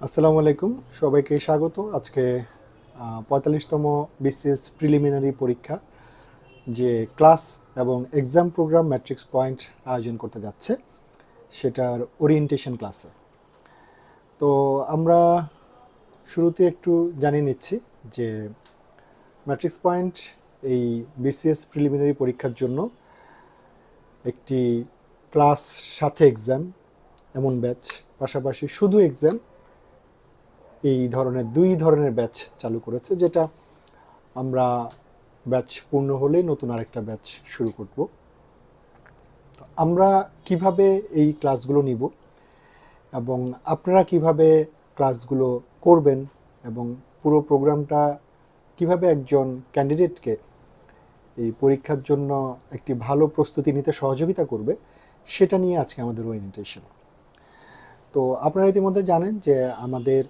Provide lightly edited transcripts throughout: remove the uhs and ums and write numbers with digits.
আসসালামু আলাইকুম, সবাইকে স্বাগত। আজকে ৪৫তম বিসিএস প্রিলিমিনারি পরীক্ষা যে ক্লাস এবং এক্সাম প্রোগ্রাম ম্যাট্রিক্স পয়েন্ট আয়োজন করতে যাচ্ছে, সেটার ওরিয়েন্টেশন ক্লাসে। তো আমরা শুরুতে একটু জানিয়ে নিচ্ছি যে ম্যাট্রিক্স পয়েন্ট এই বিসিএস প্রিলিমিনারি পরীক্ষার জন্য একটি ক্লাস সাথে এক্সাম এমন ব্যাচ, পাশাপাশি শুধু এক্সাম এই ধরনের দুই ধরনের ব্যাচ চালু করেছে, যেটা আমরা ব্যাচ পূর্ণ হলেই নতুন আরেকটা ব্যাচ শুরু করব। আমরা কিভাবে এই ক্লাসগুলো নিব এবং আপনারা কিভাবে ক্লাসগুলো করবেন এবং পুরো প্রোগ্রামটা কিভাবে একজন ক্যান্ডিডেটকে এই পরীক্ষার জন্য একটি ভালো প্রস্তুতি নিতে সহযোগিতা করবে, সেটা নিয়ে আজকে আমাদের ওরিয়েন্টেশন। তো আপনারা ইতিমধ্যে জানেন যে আমাদের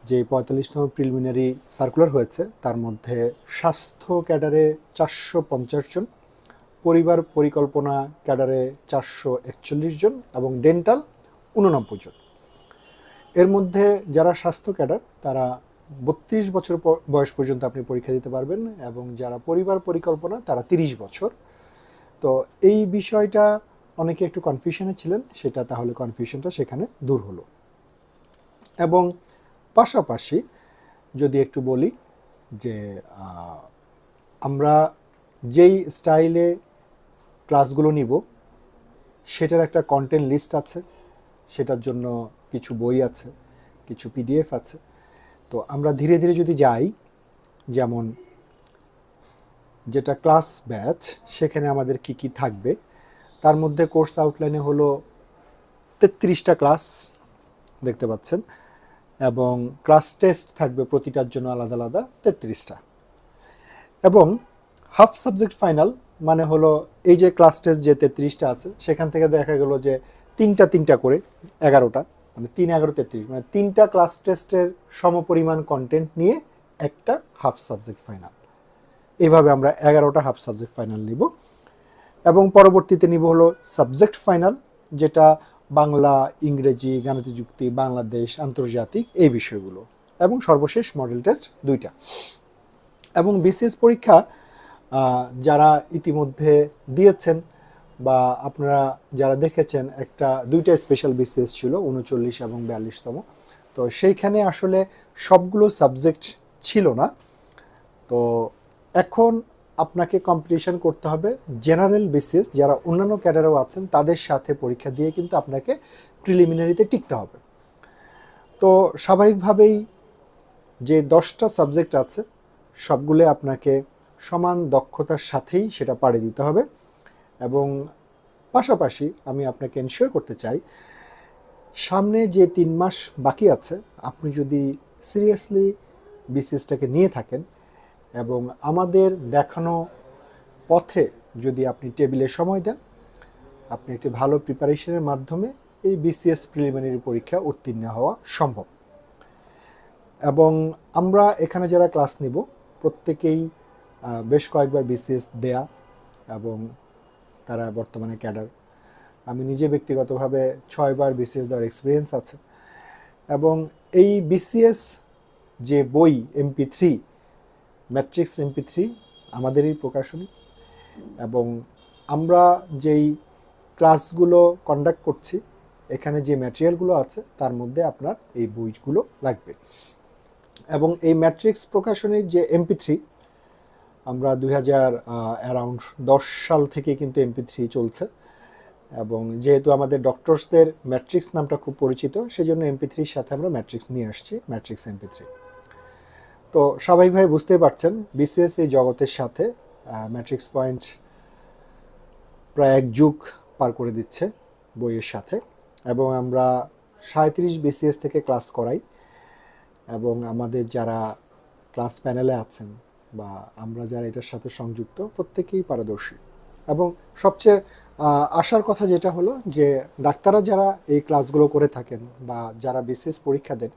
যে ৪৫তম প্রিলিমিনারি সার্কুলার হয়েছে তার মধ্যে স্বাস্থ্য ক্যাডারে ৪৫০ জন, পরিবার পরিকল্পনা ক্যাডারে ৪৪১ জন এবং ডেন্টাল ৮৯ জন। এর মধ্যে যারা স্বাস্থ্য ক্যাডার তারা ৩২ বছর বয়স পর্যন্ত আপনি পরীক্ষা দিতে পারবেন এবং যারা পরিবার পরিকল্পনা তারা ৩০ বছর। তো এই বিষয়টা অনেকে একটু কনফিউশনে ছিলেন, সেটা তাহলে কনফিউশনটা সেখানে দূর হলো। এবং পাশাপাশি যদি একটু বলি যে আমরা যেই স্টাইলে ক্লাসগুলো নিব সেটার একটা কন্টেন্ট লিস্ট আছে, সেটার জন্য কিছু বই আছে, কিছু পিডিএফ আছে। তো আমরা ধীরে ধীরে যদি যাই, যেমন যেটা ক্লাস ব্যাচ সেখানে আমাদের কি কি থাকবে, তার মধ্যে কোর্স আউটলাইনে হলো ৩৩টা ক্লাস দেখতে পাচ্ছেন, এবং ক্লাস টেস্ট থাকবে প্রতিটার জন্য আলাদা আলাদা ৩৩টা, এবং হাফ সাবজেক্ট ফাইনাল মানে হলো এই যে ক্লাস টেস্ট যে ৩৩টা আছে সেখান থেকে দেখা গেল যে তিনটা তিনটা করে ১১টা, মানে ৩, ১১, ৩৩, মানে তিনটা ক্লাস টেস্টের সমপরিমাণ কন্টেন্ট নিয়ে একটা হাফ সাবজেক্ট ফাইনাল। এইভাবে আমরা ১১টা হাফ সাবজেক্ট ফাইনাল নিব, এবং পরবর্তীতে নিব হলো সাবজেক্ট ফাইনাল, যেটা বাংলা, ইংরেজি, গাণিতিক যুক্তি, বাংলাদেশ, আন্তর্জাতিক, এই বিষয়গুলো, এবং সর্বশেষ মডেল টেস্ট ২টা। এবং বিসিএস পরীক্ষা যারা ইতিমধ্যে দিয়েছেন বা আপনারা যারা দেখেছেন, দুইটা স্পেশাল বিসিএস ছিল ৩৯ এবং ৪২তম। তো সেইখানে আসলে সবগুলো সাবজেক্ট ছিল না। তো এখন আপনাকে কম্পিটিশন করতে হবে জেনারেল বিসিএস যারা অন্যান্য ক্যাডারেও আছেন তাদের সাথে পরীক্ষা দিয়ে, কিন্তু আপনাকে প্রিলিমিনারিতে টিকতে হবে। তো স্বাভাবিকভাবেই যে 10টা সাবজেক্ট আছে সবগুলো আপনাকে সমান দক্ষতার সাথেই সেটা পাড়ি দিতে হবে। এবং পাশাপাশি আমি আপনাকে এনশিওর করতে চাই, সামনে যে ৩ মাস বাকি আছে আপনি যদি সিরিয়াসলি বিসিএসটাকে নিয়ে থাকেন এবং আমাদের দেখানো পথে যদি আপনি টেবিলে সময় দেন, আপনি একটি ভালো প্রিপারেশনের মাধ্যমে এই বিসিএস প্রিলিমিনারি পরীক্ষা উত্তীর্ণ হওয়া সম্ভব। এবং আমরা এখানে যারা ক্লাস নিব প্রত্যেকেই বেশ কয়েকবার বিসিএস দেয়া এবং তারা বর্তমানে ক্যাডার। আমি নিজে ব্যক্তিগতভাবে ৬বার বিসিএস দেওয়ার এক্সপিরিয়েন্স আছে। এবং এই বিসিএস যে বই MP3, ম্যাট্রিক্স MP3 আমাদেরই প্রকাশনী, এবং আমরা যেই ক্লাসগুলো কন্ডাক্ট করছি এখানে যে ম্যাটেরিয়ালগুলো আছে তার মধ্যে আপনার এই বইগুলো লাগবে। এবং এই ম্যাট্রিক্স প্রকাশনীর যে MP3, আমরা ২০১০ সাল থেকে কিন্তু MP3 চলছে, এবং যেহেতু আমাদের ডক্টরসদের ম্যাট্রিক্স নামটা খুব পরিচিত সেজন্য MP3-র সাথে আমরা ম্যাট্রিক্স নিয়ে আসছি, ম্যাট্রিক্স MP3। তো স্বাভাবিকভাবে বুঝতেই পারছেন বিসিএস এই জগতের সাথে ম্যাট্রিক্স পয়েন্ট প্রায় ১ যুগ পার করে দিচ্ছে বইয়ের সাথে। এবং আমরা ৩৭ বিসিএস থেকে ক্লাস করাই, এবং আমাদের যারা ক্লাস প্যানেলে আছেন বা আমরা যারা এটার সাথে সংযুক্ত প্রত্যেকেই পারদর্শী। এবং সবচেয়ে আশার কথা যেটা হলো যে ডাক্তাররা যারা এই ক্লাসগুলো করে থাকেন বা যারা বিসিএস পরীক্ষা দেন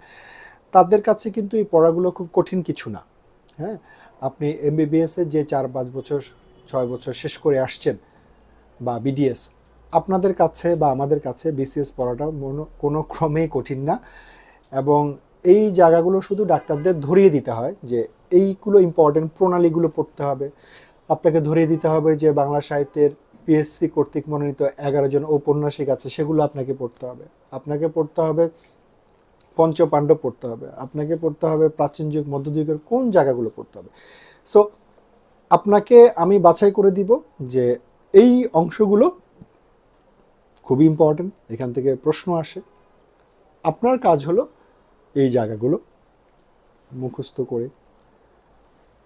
তাদের কাছে কিন্তু এই পড়াগুলো খুব কঠিন কিছু না। হ্যাঁ, আপনি MBBS-এর যে ৪-৫ বছর ৬ বছর শেষ করে আসছেন বা BDS, আপনাদের কাছে বা আমাদের কাছে বিসিএস পড়াটা কোনো ক্রমেই কঠিন না। এবং এই জায়গাগুলো শুধু ডাক্তারদের ধরিয়ে দিতে হয় যে এইগুলো ইম্পর্টেন্ট প্রণালীগুলো পড়তে হবে। আপনাকে ধরিয়ে দিতে হবে যে বাংলা সাহিত্যের পিএসসি কর্তৃক মনোনীত 11 জন ঔপন্যাসিক আছে, সেগুলো আপনাকে পড়তে হবে। আপনাকে পড়তে হবে পঞ্চপাণ্ডব পড়তে হবে, আপনাকে পড়তে হবে প্রাচীন যুগ মধ্যযুগের কোন জায়গাগুলো পড়তে হবে। সো আপনাকে আমি বাছাই করে দিব যে এই অংশগুলো খুবই ইম্পর্টেন্ট, এখান থেকে প্রশ্ন আসে। আপনার কাজ হলো এই জায়গাগুলো মুখস্থ করে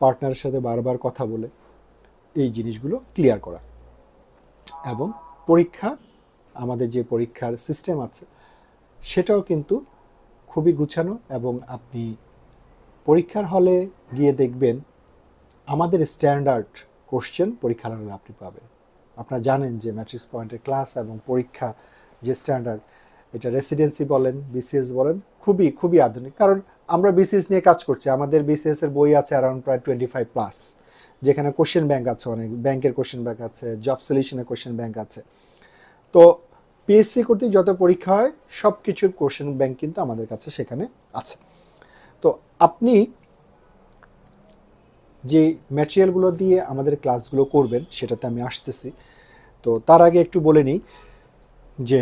পার্টনারের সাথে বারবার কথা বলে এই জিনিসগুলো ক্লিয়ার করা। এবং পরীক্ষা, আমাদের যে পরীক্ষার সিস্টেম আছে সেটাও কিন্তু খুবই গুছানো, এবং আপনি পরীক্ষার হলে গিয়ে দেখবেন আমাদের স্ট্যান্ডার্ড কোশ্চেন পরীক্ষার হলে আপনি পাবেন। আপনারা জানেন যে ম্যাট্রিক্স পয়েন্টের ক্লাস এবং পরীক্ষা যে স্ট্যান্ডার্ড, এটা রেসিডেন্সি বলেন বিসিএস বলেন খুবই খুবই আধুনিক। কারণ আমরা বিসিএস নিয়ে কাজ করছি, আমাদের বিসিএস এর বই আছে অ্যারাউন্ড প্রায় 25+, যেখানে কোশ্চেন ব্যাংক আছে, অনেক ব্যাংকের কোশ্চেন ব্যাংক আছে, জব সলিউশনের কোশ্চেন ব্যাংক আছে। তো পিএসসি কর্তৃক যত পরীক্ষা হয় সব কিছুর কোশ্চেন ব্যাংক কিন্তু আমাদের কাছে সেখানে আছে। তো আপনি যে ম্যাটেরিয়ালগুলো দিয়ে আমাদের ক্লাসগুলো করবেন সেটাতে আমি আসতেছি। তো তার আগে একটু বলে নিই যে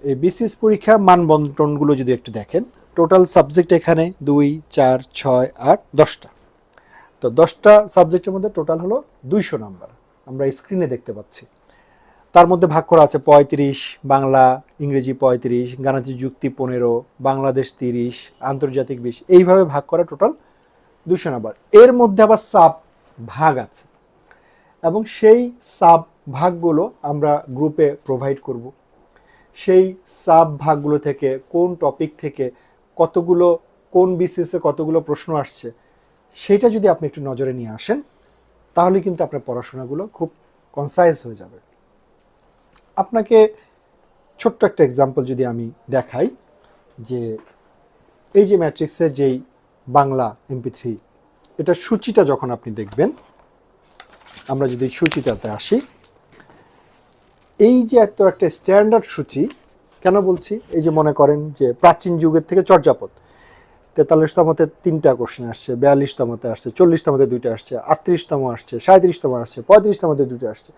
এই বিসিএস পরীক্ষা মানবন্টনগুলো যদি একটু দেখেন, টোটাল সাবজেক্ট এখানে 2, 4, 6, 8, 10টা। তো 10টা সাবজেক্টের মধ্যে টোটাল হলো 200 নাম্বার, আমরা স্ক্রিনে দেখতে পাচ্ছি। তার মধ্যে ভাগ করা আছে 35, বাংলা ইংরেজি 35, গাণিতিক যুক্তি 15, বাংলাদেশ 30, আন্তর্জাতিক 20, এইভাবে ভাগ করা টোটাল 200 নাম্বার। এর মধ্যে আবার সাব ভাগ আছে, এবং সেই সাব ভাগগুলো আমরা গ্রুপে প্রোভাইড করব। সেই সাব ভাগগুলো থেকে কোন টপিক থেকে কতগুলো, কোন বিসিএসে কতগুলো প্রশ্ন আসছে, সেটা যদি আপনি একটু নজরে নিয়ে আসেন তাহলে কিন্তু আপনার পড়াশোনাগুলো খুব কনসাইজ হয়ে যাবে। আপনাকে ছোট্ট একটা এক্সাম্পল যদি আমি দেখাই, যে এই যে ম্যাট্রিক্সের যেই বাংলা MP3, এটা সূচিটা যখন আপনি দেখবেন, আমরা যদি সূচিটাতে আসি, এই যে এত একটা স্ট্যান্ডার্ড সূচি কেন বলছি, এই যে মনে করেন যে প্রাচীন যুগের থেকে চর্যাপদ 43তমতে 3টা কোশ্চেন আসছে, 42তমতে আসছে, 40তমতে 2টা আসছে, 38তম আসছে, 37তম আসছে, 35তমতে 2টা আসছে।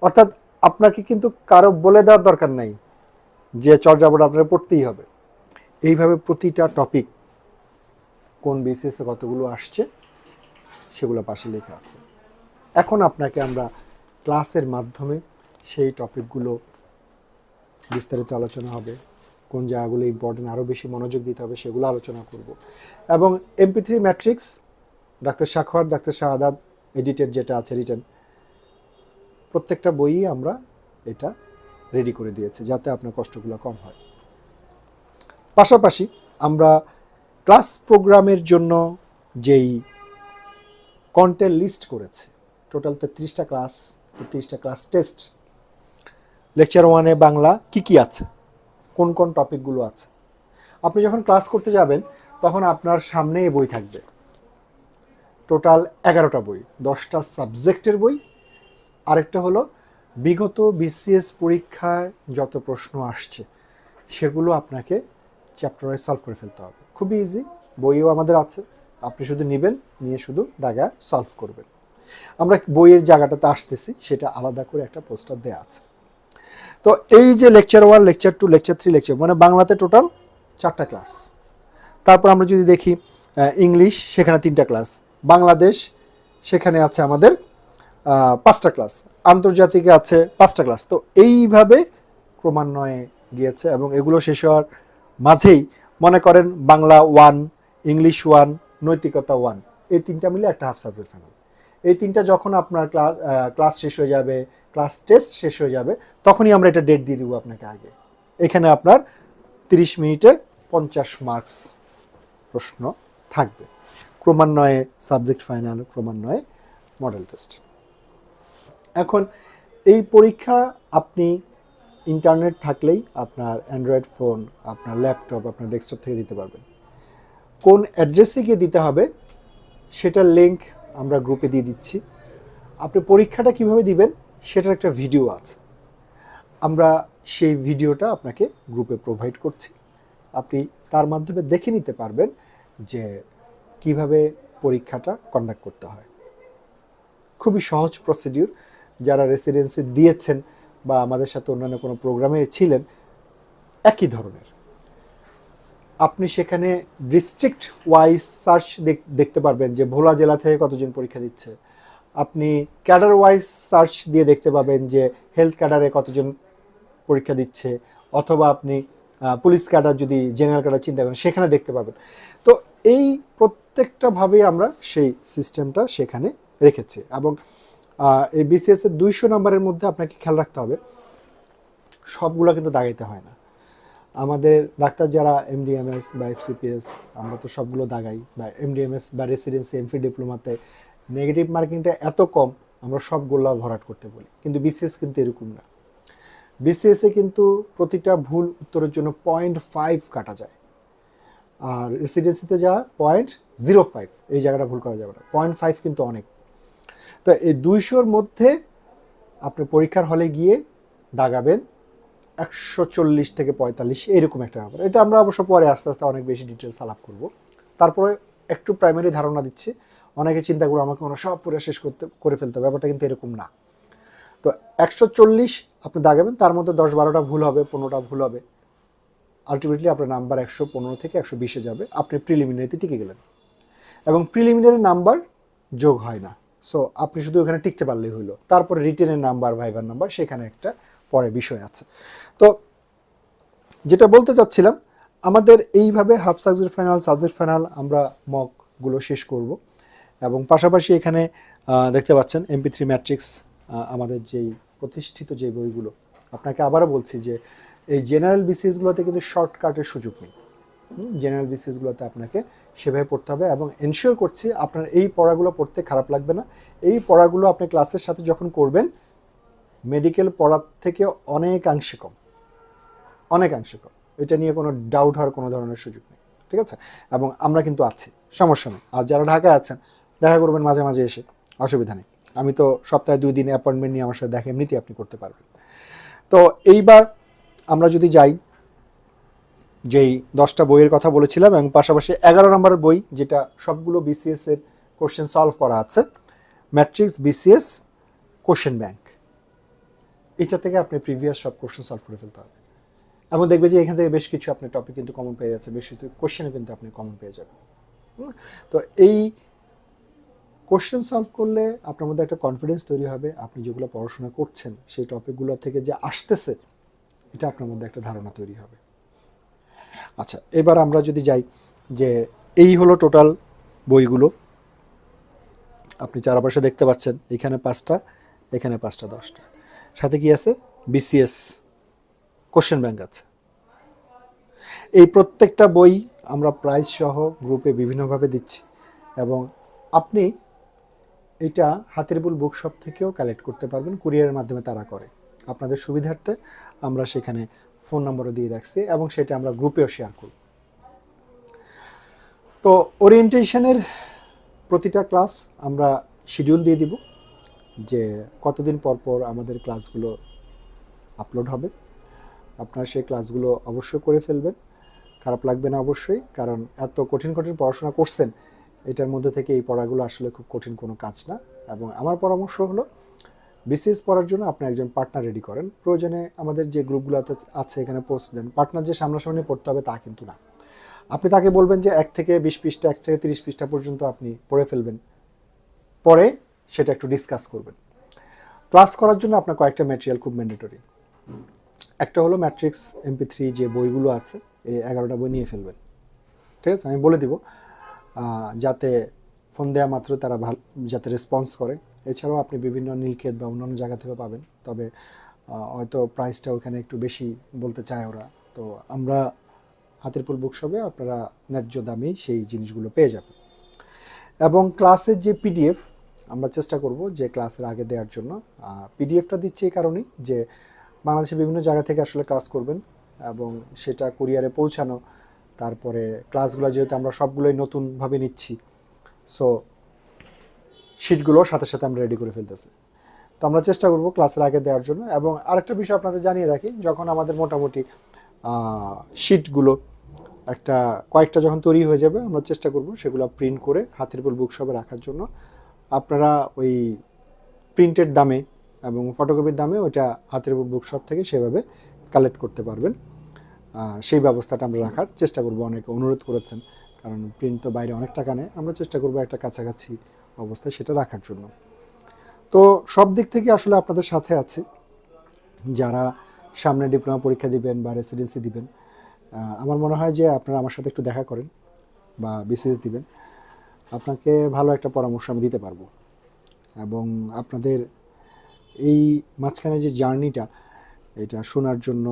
অর্থাৎ আপনাকে কিন্তু কারো বলে দেওয়ার দরকার নাই যে চর্যাপদ আপনার পড়তেই হবে। এইভাবে প্রতিটা টপিক কোন বেসিসে কতগুলো আসছে সেগুলো পাশে লেখা আছে। এখন আপনাকে আমরা ক্লাসের মাধ্যমে সেই টপিকগুলো বিস্তারিত আলোচনা হবে, কোন জায়গাগুলো ইম্পর্টেন্ট আরও বেশি মনোযোগ দিতে হবে সেগুলো আলোচনা করব। এবং MP3 matrix doctor Sakhawat, doctor Shahadat edited যেটা আছে রিটেন, প্রত্যেকটা বইই আমরা এটা রেডি করে দিয়েছি যাতে আপনার কষ্টগুলো কম হয়। পাশাপাশি আমরা ক্লাস প্রোগ্রামের জন্য যেই কন্টেন্ট লিস্ট করেছি, টোটাল 33টা ক্লাস, 33টা ক্লাস টেস্ট। লেকচার 1-এ বাংলা কি আছে, কোন কোন টপিকগুলো আছে, আপনি যখন ক্লাস করতে যাবেন তখন আপনার সামনে এই বই থাকবে। টোটাল 11টা বই, 10টা সাবজেক্টের বই। আরেকটা হলো বিগত BCS পরীক্ষায় যত প্রশ্ন আসছে সেগুলো আপনাকে চ্যাপ্টার ওয়াইজ সলভ করে ফেলতে হবে। খুবই ইজি, বইও আমাদের আছে, আপনি শুধু নেবেন, নিয়ে শুধু দাগা সলভ করবেন। আমরা বইয়ের জায়গাটাতে আসতেছি, সেটা আলাদা করে একটা পোস্টার দেওয়া আছে। তো এই যে লেকচার 1, লেকচার 2, লেকচার 3, লেকচার, মানে বাংলাতে টোটাল 4টা ক্লাস। তারপর আমরা যদি দেখি ইংলিশ, সেখানে 3টা ক্লাস, বাংলাদেশ সেখানে আছে আমাদের 5টা ক্লাস, আন্তর্জাতিকে আছে 5টা ক্লাস। তো এইভাবে ক্রমান্বয়ে গিয়েছে, এবং এগুলো শেষ হওয়ার মাঝেই মনে করেন বাংলা 1, ইংলিশ 1, নৈতিকতা 1, এই 3টা মিলে একটা হাফ সাবজেক্ট ফাইনাল। এই 3টা যখন আপনার ক্লাস শেষ হয়ে যাবে, ক্লাস টেস্ট শেষ হয়ে যাবে, তখনই আমরা এটা ডেট দিয়ে দেবো আপনাকে আগে। এখানে আপনার 30 মিনিটে 50 মার্কস প্রশ্ন থাকবে, ক্রমান্বয়ে সাবজেক্ট ফাইনাল, ক্রমান্বয়ে মডেল টেস্ট। এখন এই পরীক্ষা আপনি ইন্টারনেট থাকলেই আপনার অ্যান্ড্রয়েড ফোন, আপনার ল্যাপটপ, আপনার ডেস্কটপ থেকে দিতে পারবেন। কোন অ্যাড্রেসে গিয়ে দিতে হবে সেটার লিঙ্ক আমরা গ্রুপে দিয়ে দিচ্ছি। আপনি পরীক্ষাটা কিভাবে দিবেন সেটার একটা ভিডিও আছে, আমরা সেই ভিডিওটা আপনাকে গ্রুপে প্রোভাইড করছি। আপনি তার মাধ্যমে দেখে নিতে পারবেন যে কিভাবে পরীক্ষাটা কন্ডাক্ট করতে হয়। খুবই সহজ প্রসিডিউর। যারা রেসিডেন্সি দিয়েছেন বা আমাদের সাথে অন্যান্য কোনো প্রোগ্রামে ছিলেন, একই ধরনের। আপনি সেখানে ডিস্ট্রিক্ট ওয়াইজ সার্চ দেখতে পারবেন যে ভোলা জেলা থেকে কতজন পরীক্ষা দিচ্ছে। আপনি ক্যাডার ওয়াইজ সার্চ দিয়ে দেখতে পাবেন যে হেলথ ক্যাডারে কতজন পরীক্ষা দিচ্ছে, অথবা আপনি পুলিশ ক্যাডার যদি জেনারেল ক্যাডার চিন্তা করেন সেখানে দেখতে পাবেন। তো এই প্রত্যেকটা ভাবেই আমরা সেই সিস্টেমটা সেখানে রেখেছি। এবং এই বিসিএস এর 200 নম্বরের মধ্যে আপনাকে খেয়াল রাখতে হবে সবগুলো কিন্তু দাগাইতে হয় না। আমাদের ডাক্তার যারা এমডিএমএস বা এফসিপিএস, আমরা তো সবগুলো দাগাই, বা এমডিএমএস বা রেসিডেন্সি এমফি ডিপ্লোমাতে নেগেটিভ মার্কিংটা এত কম আমরা সবগুলো ভরাট করতে বলি, কিন্তু বিসিএস কিন্তু এরকম না। বিসিএসে কিন্তু প্রতিটা ভুল উত্তরের জন্য 0.5 কাটা যায়, আর রেসিডেন্সিতে যা 0.05, এই জায়গাটা ভুল করা যাবে না। 0.5 কিন্তু অনেক। তো এই 200-র মধ্যে আপনি পরীক্ষার হলে গিয়ে দাগাবেন 140 থেকে 45, এরকম একটা ব্যাপার। এটা আমরা অবশ্য পরে আস্তে আস্তে অনেক বেশি ডিটেলস আলাপ করব। তারপরে একটু প্রাইমারি ধারণা দিচ্ছি। অনেকে চিন্তা করে আমাকে সব পড়ে শেষ করে ফেলতে হবে, ব্যাপারটা কিন্তু এরকম না। তো 140 আপনি দাগাবেন, তার মধ্যে 10-12টা ভুল হবে, 15টা ভুল হবে, আলটিমেটলি আপনার নাম্বার 115 থেকে 120-এ যাবে। আপনি প্রিলিমিনারিতে টিকে গেলেন, এবং প্রিলিমিনারি নাম্বার যোগ হয় না। সো আপনি শুধু ওখানে টিকতে পারলেই হইলো। তারপরে রিটেনের নাম্বার, ভাইবার নাম্বার, সেখানে একটা পরে বিষয় আছে। তো যেটা বলতে চাচ্ছিলাম, আমাদের এইভাবে half subject final, subject final আমরা মকগুলো শেষ করব। এবং পাশাপাশি এখানে দেখতে পাচ্ছেন MP3 ম্যাট্রিক্স, আমাদের যেই প্রতিষ্ঠিত যে বইগুলো। আপনাকে আবারও বলছি যে এই জেনারেল বিসিএসগুলোতে কিন্তু শর্টকাটের সুযোগ নেই। জেনারেল বিসিএসগুলোতে আপনাকে সেভাবে পড়তে হবে, এবং এনশিওর করছি আপনার এই পড়াগুলো পড়তে খারাপ লাগবে না। এই পড়াগুলো আপনি ক্লাসের সাথে যখন করবেন, মেডিকেল পড়ার থেকে অনেকাংশে কম, অনেকাংশে কম। এটা নিয়ে কোনো ডাউট হওয়ার কোনো ধরনের সুযোগ নেই, ঠিক আছে? এবং আমরা কিন্তু আছি, সমস্যা নেই। আর যারা ঢাকায় আছেন, দেখা করবেন মাঝে মাঝে এসে, অসুবিধা নেই। আমি তো সপ্তাহে 2 দিন অ্যাপয়েন্টমেন্ট নিয়ে আমার সাথে দেখা এমনিতেই আপনি করতে পারবেন। তো এইবার আমরা যদি যাই, যেই 10টা বইয়ের কথা বলেছিলাম, এবং পাশাপাশি 11 নম্বরের বই, যেটা সবগুলো বিসিএস এর কোশ্চেন সলভ করা আছে, ম্যাট্রিক্স বিসিএস কোশ্চেন ব্যাংক। এটা থেকে আপনি প্রিভিয়াস সব কোশ্চেন সলভ করে ফেলতে হবে, এবং দেখবে যে এখান থেকে বেশ কিছু আপনি টপিক কিন্তু কমন পেয়ে যাচ্ছে, বেশ কিছু কোশ্চেনও কিন্তু আপনি কমন পেয়ে যাবেন। তো এই কোশ্চেন সলভ করলে আপনার মধ্যে একটা কনফিডেন্স তৈরি হবে, আপনি যেগুলো পড়াশোনা করছেন সেই টপিকগুলো থেকে যে আসতেছে, এটা আপনার মধ্যে একটা ধারণা তৈরি হবে। আচ্ছা, এবার আমরা যদি যাই, যে এই হলো টোটাল বইগুলো। আপনি চারপাশে দেখতে পাচ্ছেন, এখানে 5টা, এখানে 5টা, 10টা। সাথে কি আছে? বিসিএস কোশ্চেন ব্যাংক আছে। এই প্রত্যেকটা বই আমরা প্রাইস সহ গ্রুপে বিভিন্নভাবে দিচ্ছি, এবং আপনি এটা হাতিরপুল বুকশপ থেকেও কালেক্ট করতে পারবেন, কুরিয়ারের মাধ্যমে তারা করে। আপনাদের সুবিধার্থে আমরা সেখানে ফোন নম্বরও দিয়ে রাখছি, এবং সেটা আমরা গ্রুপেও শেয়ার করব। তো ওরিয়েন্টেশনের প্রতিটা ক্লাস আমরা শিডিউল দিয়ে দিব, যে কতদিন পর পর আমাদের ক্লাসগুলো আপলোড হবে। আপনারা সেই ক্লাসগুলো অবশ্যই করে ফেলবেন, খারাপ লাগবে না অবশ্যই, কারণ এত কঠিন কঠিন পড়াশোনা করছেন, এটার মধ্যে থেকে এই পড়াগুলো আসলে খুব কঠিন কোনো কাজ না। এবং আমার পরামর্শ হলো, বিসিএস পড়ার জন্য আপনি একজন পার্টনার রেডি করেন। প্রয়োজনে আমাদের যে গ্রুপগুলোতে আছে এখানে পোস্ট দেন। পার্টনার যে সামনাসামনি পড়তে হবে তা কিন্তু না। আপনি তাকে বলবেন যে 1 থেকে 20 পৃষ্ঠা, 1 থেকে 30 পৃষ্ঠা পর্যন্ত আপনি পড়ে ফেলবেন, পরে সেটা একটু ডিসকাস করবেন। ক্লাস করার জন্য আপনার কয়েকটা ম্যাটেরিয়াল খুব ম্যান্ডেটরি। একটা হলো ম্যাট্রিক্স MP3 যে বইগুলো আছে, এই 11টা বই নিয়ে ফেলবেন, ঠিক আছে? আমি বলে দিব, যাতে ফোন দেওয়া মাত্র তারা যাতে রেসপন্স করে। এছাড়াও আপনি বিভিন্ন নীলক্ষেত বা অন্যান্য জায়গা থেকে পাবেন, তবে হয়তো প্রাইসটা ওখানে একটু বেশি বলতে চায় ওরা। তো আমরা হাতিরপুল বুকশপে আপনারা ন্যায্য দামেই সেই জিনিসগুলো পেয়ে যাবেন। এবং ক্লাসের যে পিডিএফ আমরা চেষ্টা করব যে ক্লাসের আগে দেওয়ার জন্য। পিডিএফটা দিচ্ছি এই কারণেই যে বাংলাদেশের বিভিন্ন জায়গা থেকে আসলে ক্লাস করবেন, এবং সেটা কুরিয়ারে পৌঁছানো, তারপরে ক্লাসগুলো যেহেতু আমরা সবগুলোই নতুনভাবে নিচ্ছি, সো শিটগুলো সাথে সাথে আমরা রেডি করে ফেলতেছি। তো আমরা চেষ্টা করব ক্লাসের আগে দেওয়ার জন্য। এবং আরেকটা বিষয় আপনাদের জানিয়ে রাখি, যখন আমাদের মোটামুটি শিটগুলো একটা কয়েকটা যখন তৈরি হয়ে যাবে আমরা চেষ্টা করব সেগুলো প্রিন্ট করে হাতের উপর বুকশপে রাখার জন্য। আপনারা ওই প্রিন্টের দামে এবং ফটোকপির দামে ওইটা হাতের উপর বুকশপ থেকে সেভাবে কালেক্ট করতে পারবেন। সেই ব্যবস্থাটা আমরা রাখার চেষ্টা করব। অনেকে অনুরোধ করেছেন, কারণ প্রিন্ট তো বাইরে অনেক টাকা নেয়, আমরা চেষ্টা করব একটা কাছাকাছি অবস্থায় সেটা রাখার জন্য। তো সব দিক থেকে আসলে আপনাদের সাথে আছে। যারা সামনে ডিপ্লোমা পরীক্ষা দিবেন বা রেসিডেন্সি দিবেন, আমার মনে হয় যে আপনারা আমার সাথে একটু দেখা করেন বা বিসিএস দিবেন, আপনাকে ভালো একটা পরামর্শ আমি দিতে পারবো। এবং আপনাদের এই মাঝখানে যে জার্নিটা, এটা শোনার জন্য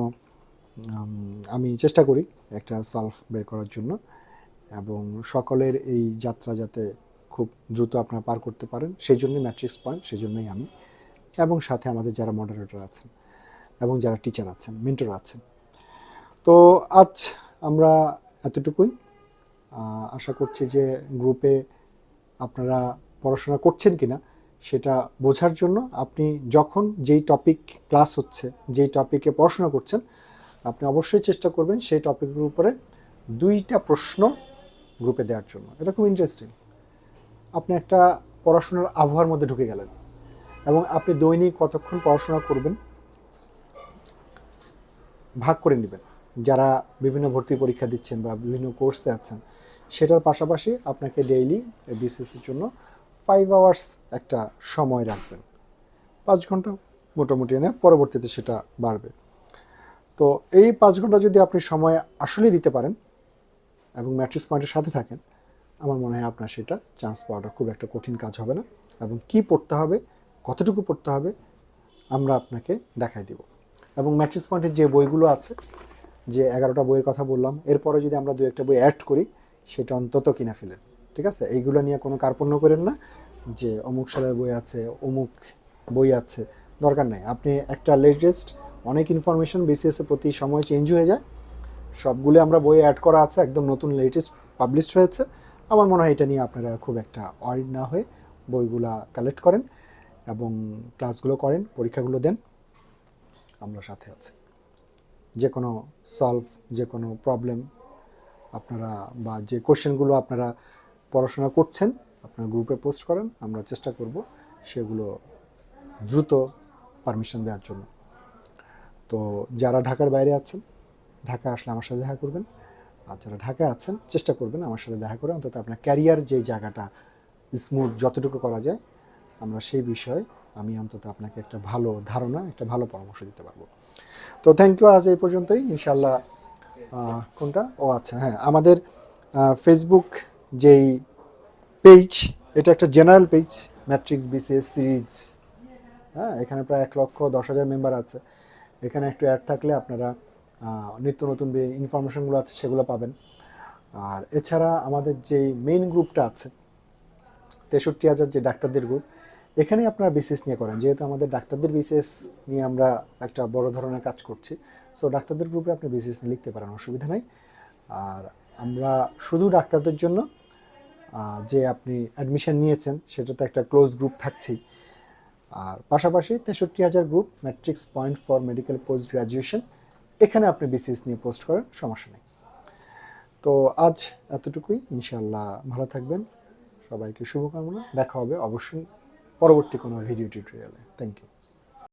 আমি চেষ্টা করি একটা সলভ বের করার জন্য, এবং সকলের এই যাত্রা যাতে খুব দ্রুত আপনারা পার করতে পারেন, সেই জন্যই ম্যাট্রিক্স পয়েন্ট, সেই জন্যই আমি, এবং সাথে আমাদের যারা মডারেটর আছেন এবং যারা টিচার আছেন, মেন্টর আছেন। তো আজ আমরা এতটুকুই। আশা করছি যে গ্রুপে আপনারা পড়াশোনা করছেন কিনা সেটা বোঝার জন্য আপনি যখন যেই টপিক ক্লাস হচ্ছে, যেই টপিকে পড়াশোনা করছেন, আপনি অবশ্যই চেষ্টা করবেন সেই টপিকের উপরে 2টা প্রশ্ন গ্রুপে দেওয়ার জন্য। এটা খুব ইন্টারেস্টিং। আপনি একটা পড়াশোনার আবহাওয়ার মধ্যে ঢুকে গেলেন, এবং আপনি দৈনিক কতক্ষণ পড়াশোনা করবেন ভাগ করে নেবেন। যারা বিভিন্ন ভর্তি পরীক্ষা দিচ্ছেন বা বিভিন্ন কোর্সে আছেন, সেটার পাশাপাশি আপনাকে ডেইলি বিসিএসের জন্য 5 আওয়ার্স একটা সময় রাখবেন। 5 ঘন্টা মোটামুটি এনে পরবর্তীতে সেটা বাড়বে। তো এই 5 ঘন্টা যদি আপনি সময় আসলেই দিতে পারেন এবং ম্যাট্রিক্স পয়েন্টের সাথে থাকেন, আমার মনে হয় আপনার সেটা চান্স পাওয়াটা খুব একটা কঠিন কাজ হবে না। এবং কি পড়তে হবে, কতটুকু পড়তে হবে, আমরা আপনাকে দেখাই দিব। এবং ম্যাট্রিক্স পয়েন্টের যে বইগুলো আছে, যে 11টা বইয়ের কথা বললাম, এরপরে যদি আমরা 2-1টা বই অ্যাড করি, সেটা অন্তত কিনা ফেলেন। ঠিক আছে? এইগুলো নিয়ে কোনো কার্পণ্য করেন না যে অমুক সালের বই আছে, অমুক বই আছে, দরকার নেই। আপনি একটা লেটেস্ট অনেক ইনফরমেশন বিসিএস এর প্রতি সময় চেঞ্জ হয়ে যায়, সবগুলো আমরা বইয়ে অ্যাড করা আছে, একদম নতুন লেটেস্ট পাবলিশড হয়েছে। আমার মনে হয় এটা নিয়ে আপনারা খুব একটা ওয়ারিড না হয়ে বইগুলা কালেক্ট করেন এবং ক্লাসগুলো করেন, পরীক্ষাগুলো দেন, আমরা সাথে আছি। যে কোনো সলভ, যে কোনো প্রবলেম আপনারা বা যে কোশ্চেনগুলো আপনারা পড়াশোনা করছেন, আপনারা গ্রুপে পোস্ট করেন, আমরা চেষ্টা করব সেগুলো দ্রুত পারমিশন দেওয়ার জন্য। তো যারা ঢাকার বাইরে আছেন, ঢাকা আসলে আমার সাথে দেখা করবেন, আর যারা ঢাকায় আছেন চেষ্টা করবেন আমার সাথে দেখা করে অন্তত আপনার ক্যারিয়ার যে জায়গাটা স্মুথ যতটুকু করা যায়, আমরা সেই বিষয়ে আমি অন্তত আপনাকে একটা ভালো ধারণা, একটা ভালো পরামর্শ দিতে পারবো। তো থ্যাংক ইউ, আজ এই পর্যন্তই। ইনশাল্লাহ কোনটা, ও আচ্ছা হ্যাঁ, আমাদের ফেসবুক যেই পেজ, এটা একটা general page, matrix BCS series. হ্যাঁ, এখানে প্রায় 1,10,000 মেম্বার আছে। এখানে একটু অ্যাড থাকলে আপনারা নিত্য নতুন যে ইনফরমেশনগুলো আছে সেগুলো পাবেন। আর এছাড়া আমাদের যেই মেইন গ্রুপটা আছে 63,000 যে ডাক্তারদের গ্রুপ, এখানে আপনারা বিসিএস নিয়ে করেন, যেহেতু আমাদের ডাক্তারদের বিসিএস নিয়ে আমরা একটা বড় ধরনের কাজ করছি। সো ডাক্তারদের গ্রুপে আপনি বিসিএস নিয়ে লিখতে পারেন, অসুবিধা নাই। আর আমরা শুধু ডাক্তারদের জন্য যে আপনি অ্যাডমিশন নিয়েছেন সেটা তো একটা ক্লোজ গ্রুপ থাকছেই। আর পাশাপাশি 63,000 group matrix point for medical post graduation, এখানে আপনি বিসিএস নিয়ে পোস্ট করেন, সমস্যা নেই। তো আজ এতটুকুই। ইনশাল্লাহ ভালো থাকবেন, সবাইকে শুভকামনা। দেখা হবে অবশ্যই পরবর্তী কোনো ভিডিও টিউটোরিয়ালে। Thank you.